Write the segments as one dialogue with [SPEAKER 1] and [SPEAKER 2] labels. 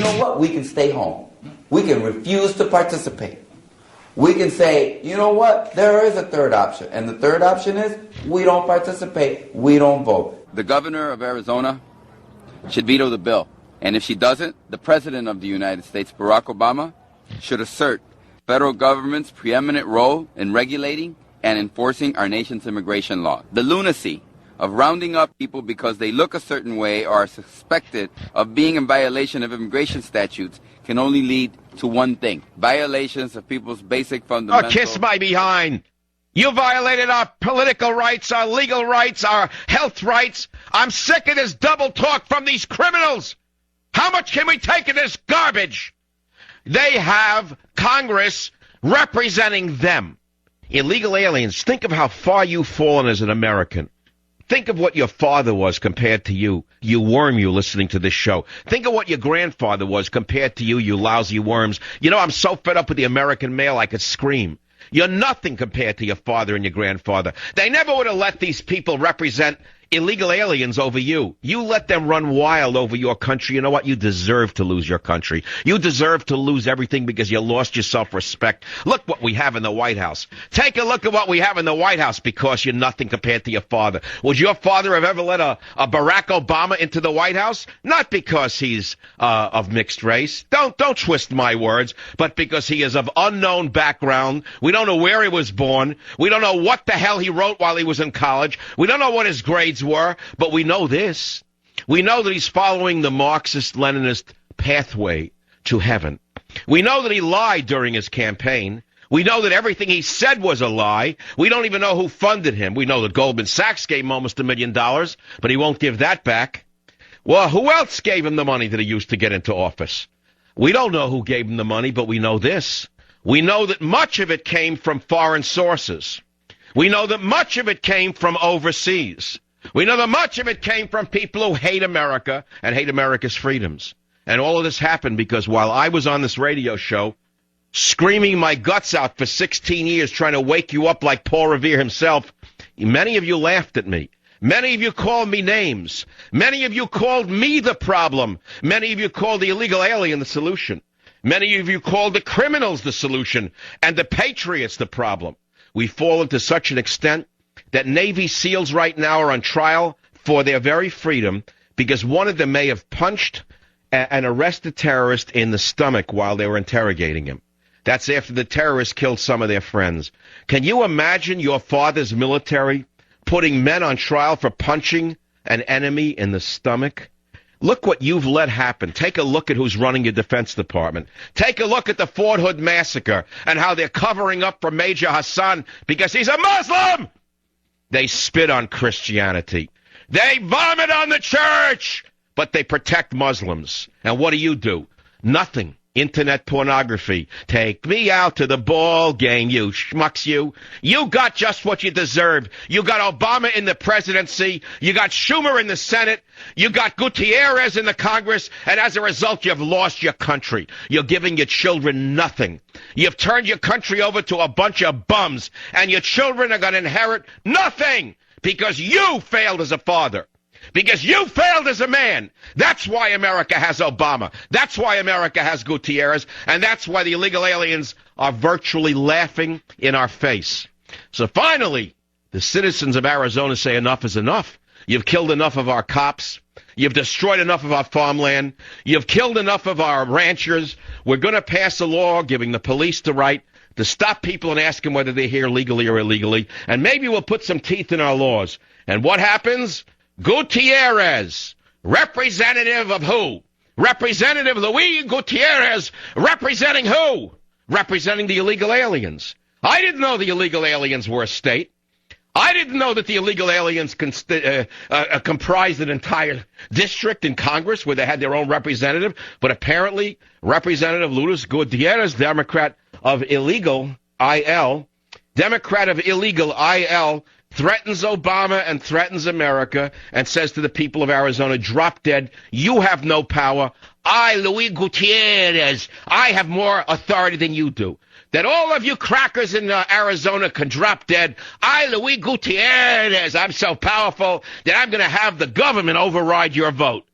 [SPEAKER 1] know what? We can stay home. We can refuse to participate. We can say, you know what? There is a third option. And the third option is we don't participate. We don't vote.
[SPEAKER 2] The governor of Arizona should veto the bill. And if she doesn't, the president of the United States, Barack Obama, should assert federal government's preeminent role in regulating and enforcing our nation's immigration law. The lunacy of rounding up people because they look a certain way or are suspected of being in violation of immigration statutes can only lead to one thing: violations of people's basic fundamentals.
[SPEAKER 3] Oh, kiss my behind! You violated our political rights, our legal rights, our health rights. I'm sick of this double talk from these criminals. How much can we take of this garbage? They have Congress representing them. Illegal aliens, think of how far you've fallen as an American. Think of what your father was compared to you, you worm, you listening to this show. Think of what your grandfather was compared to you, you lousy worms. You know, I'm so fed up with the American male I could scream. You're nothing compared to your father and your grandfather. They never would have let these people represent illegal aliens over you. You let them run wild over your country. You know what? You deserve to lose your country. You deserve to lose everything because you lost your self-respect. Look what we have in the White House. Take a look at what we have in the White House because you're nothing compared to your father. Would your father have ever let a Barack Obama into the White House? Not because he's of mixed race. Don't twist my words, but because he is of unknown background. We don't know where he was born. We don't know what the hell he wrote while he was in college. We don't know what his grades were, but we know this. We know that he's following the Marxist-Leninist pathway to heaven. We know that he lied during his campaign. We know that everything he said was a lie. We don't even know who funded him. We know that Goldman Sachs gave him almost $1 million, but he won't give that back. Well, who else gave him the money that he used to get into office? We don't know who gave him the money, but we know this. We know that much of it came from foreign sources. We know that much of it came from overseas. We know that much of it came from people who hate America and hate America's freedoms. And all of this happened because while I was on this radio show screaming my guts out for 16 years trying to wake you up like Paul Revere himself, many of you laughed at me. Many of you called me names. Many of you called me the problem. Many of you called the illegal alien the solution. Many of you called the criminals the solution and the patriots the problem. We've fallen to such an extent that Navy SEALs right now are on trial for their very freedom because one of them may have punched an arrested terrorist in the stomach while they were interrogating him. That's after the terrorists killed some of their friends. Can you imagine your father's military putting men on trial for punching an enemy in the stomach? Look what you've let happen. Take a look at who's running your Defense Department. Take a look at the Fort Hood massacre and how they're covering up for Major Hassan because he's a Muslim. They spit on Christianity. They vomit on the church, but they protect Muslims. And what do? Nothing. Internet pornography. Take me out to the ball game, you schmucks, you. You got just what you deserved. You got Obama in the presidency. You got Schumer in the Senate. You got Gutierrez in the Congress. And as a result, you've lost your country. You're giving your children nothing. You've turned your country over to a bunch of bums. And your children are going to inherit nothing because you failed as a father. Because you failed as a man. That's why America has Obama. That's why America has Gutierrez. And that's why the illegal aliens are virtually laughing in our face. So finally, the citizens of Arizona say enough is enough. You've killed enough of our cops. You've destroyed enough of our farmland. You've killed enough of our ranchers. We're going to pass a law giving the police the right to stop people and ask them whether they're here legally or illegally. And maybe we'll put some teeth in our laws. And what happens? Gutierrez, representative of who? Representative Luis Gutierrez, representing who? Representing the illegal aliens. I didn't know the illegal aliens were a state. I didn't know that the illegal aliens comprised an entire district in Congress where they had their own representative. But apparently, Representative Luis Gutierrez, Democrat of illegal IL, threatens Obama and threatens America and says to the people of Arizona, drop dead. You have no power. I, Luis Gutierrez, I have more authority than you do. That all of you crackers in Arizona can drop dead. I, Luis Gutierrez, I'm so powerful that I'm going to have the government override your vote.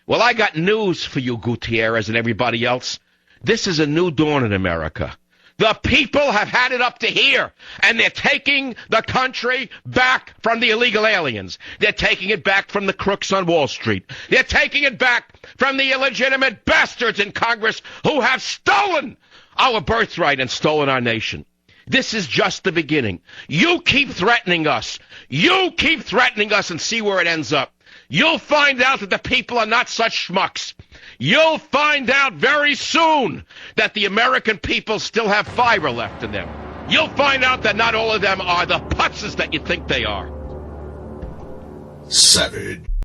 [SPEAKER 3] Well, I got news for you, Gutierrez and everybody else. This is a new dawn in America. The people have had it up to here, and they're taking the country back from the illegal aliens. They're taking it back from the crooks on Wall Street. They're taking it back from the illegitimate bastards in Congress who have stolen our birthright and stolen our nation. This is just the beginning. You keep threatening us. You keep threatening us and see where it ends up. You'll find out that the people are not such schmucks. You'll find out very soon that the American people still have fiber left in them. You'll find out that not all of them are the putzes that you think they are.
[SPEAKER 4] Savage.